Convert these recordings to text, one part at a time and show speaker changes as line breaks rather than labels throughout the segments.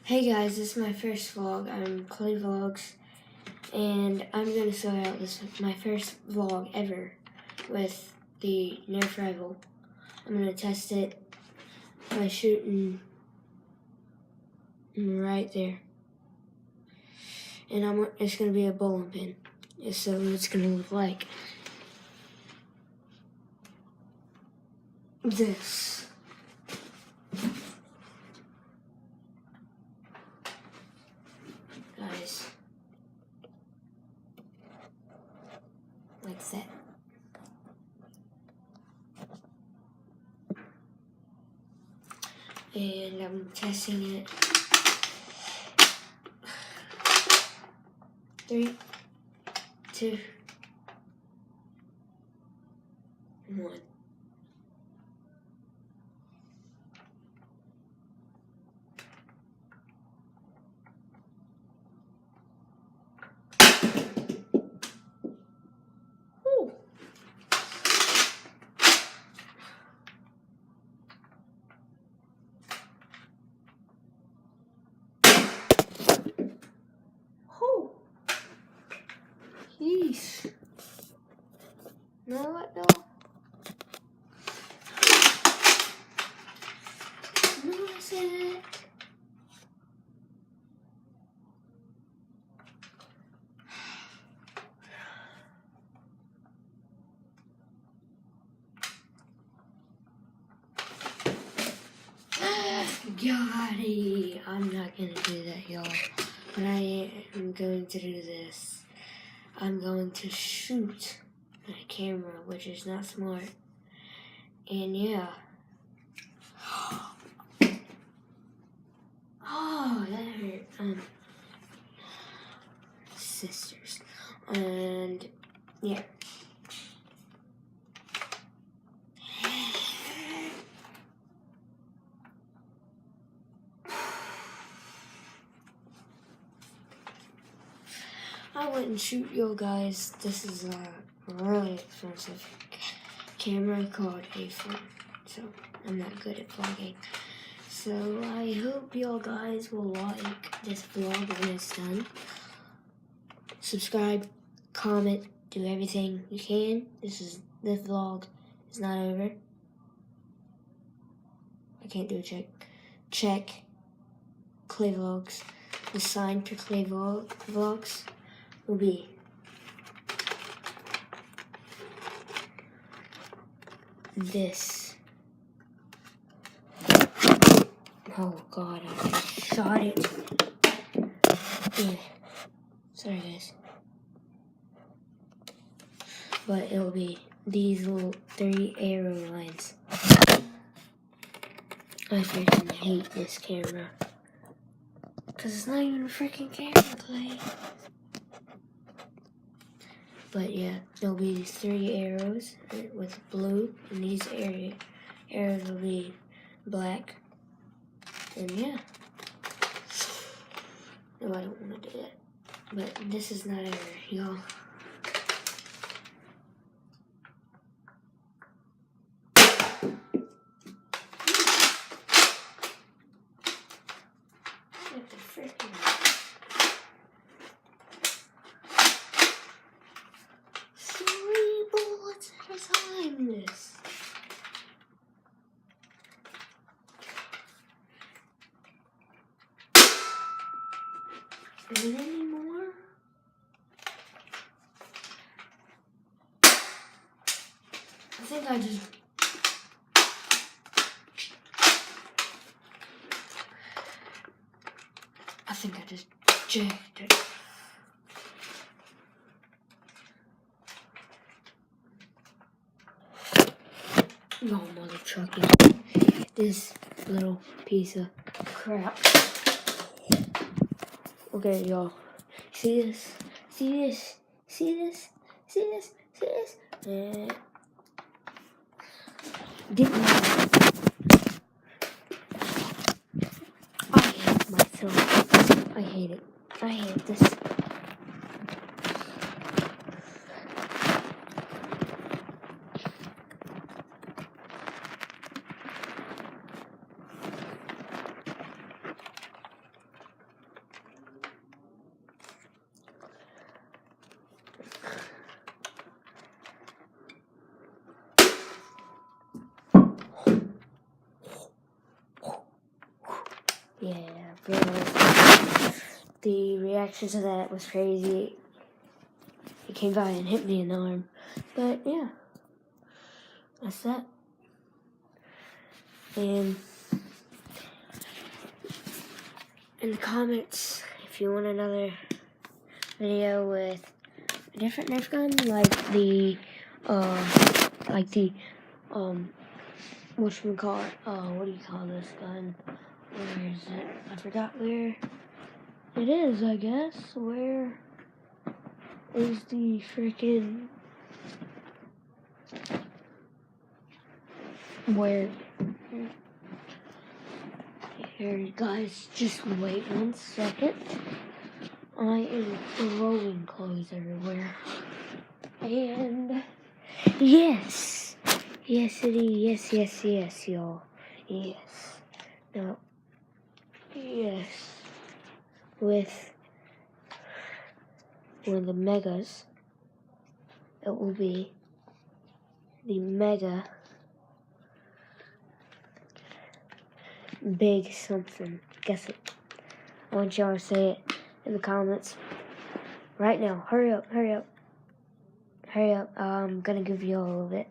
Hey guys, this is my first vlog. I'm Clay Vlogs, and I'm gonna start out my first vlog ever with the Nerf rifle. I'm gonna test it by shooting right there, and it's gonna be a bowling pin. So it's gonna look like this. Guys, like that. And I'm testing it. 3, 2, 1. Yeesh. You know what though? You know what I said? Gotti. I'm not gonna do that, y'all. But I am going to do this. I'm going to shoot my camera, which is not smart. And yeah. Oh, that hurt. Sisters. And yeah. I wouldn't shoot you guys. This is a really expensive camera called a phone. So I'm not good at vlogging. So I hope y'all guys will like this vlog when it's done. Subscribe, comment, do everything you can. This vlog is not over. I can't do a check. Check Clay Vlogs. The sign for Clay Vlogs will be this. Oh God, I shot it. Yeah. Sorry guys. But it'll be these little 3 arrow lines. I freaking hate this camera. Cause it's not even a freaking camera, Clay. But yeah, there'll be these 3 arrows with blue, and these arrows will be black. And yeah. No, I don't want to do that. But this is not over, y'all. What the freaking... 3 bullets at a time, this. Is it any more? I think I just... jacked it. No, mother trucking. This little piece of crap. Okay, y'all. See this? See this? See this? See this? See this? Didn't I hate myself. I hate it. I hate this. Yeah, bro. The reaction to that was crazy. He came by and hit me in the arm. But yeah, that's that. And in the comments, if you want another video with a different Nerf gun, like the whatchamacallit, what do you call this gun? Where is it? I forgot where it is, I guess. Where is the freaking... Where... Here, guys, just wait 1 second. I am throwing clothes everywhere. And... Yes! Yes, it is. Yes, y'all. Yes. Now... Yes. With one of the megas, it will be the mega big something. Guess it. I want y'all to say it in the comments right now. Hurry up. I'm gonna give you all of it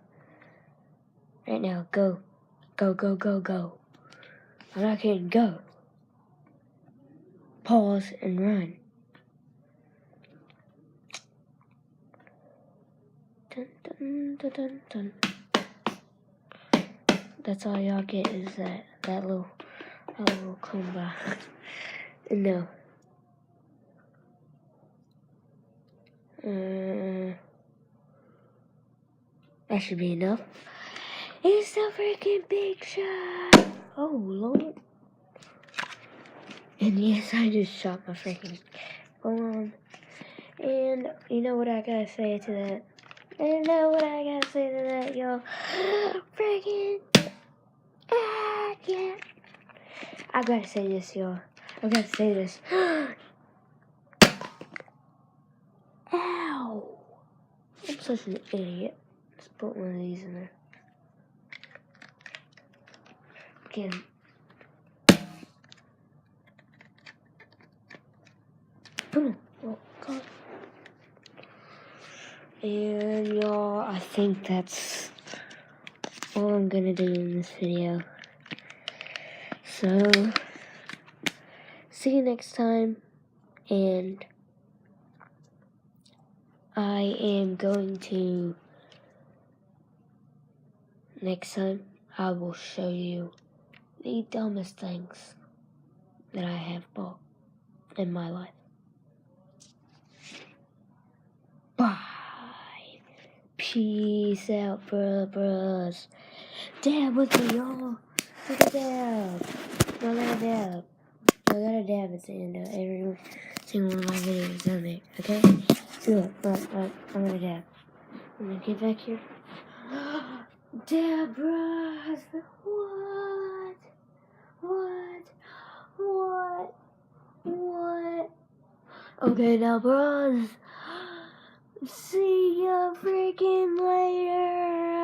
right now. Go. I'm not kidding. Go. Pause and run. Dun. That's all y'all get is that little comeback. No. That should be enough. It's the freaking big shot. Oh Lord. And yes, I just shot my freaking phone. And you know what I gotta say to that? Y'all? Freaking yeah. I gotta say this, y'all. I gotta say this. Ow! I'm such an idiot. Let's put one of these in there. Again. Boom. Oh, God. And y'all, I think that's all I'm gonna do in this video. So, see you next time. And I am going to, next time, I will show you the dumbest things that I have bought in my life. Bye. Peace out, bros. Dab with me, y'all. Look at dab. I got a dab at the end of every single one of my videos down there, okay? See, look, I'm gonna dab. I'm gonna get back here. Dab, bros. What? Okay, now, bros. See ya freaking later.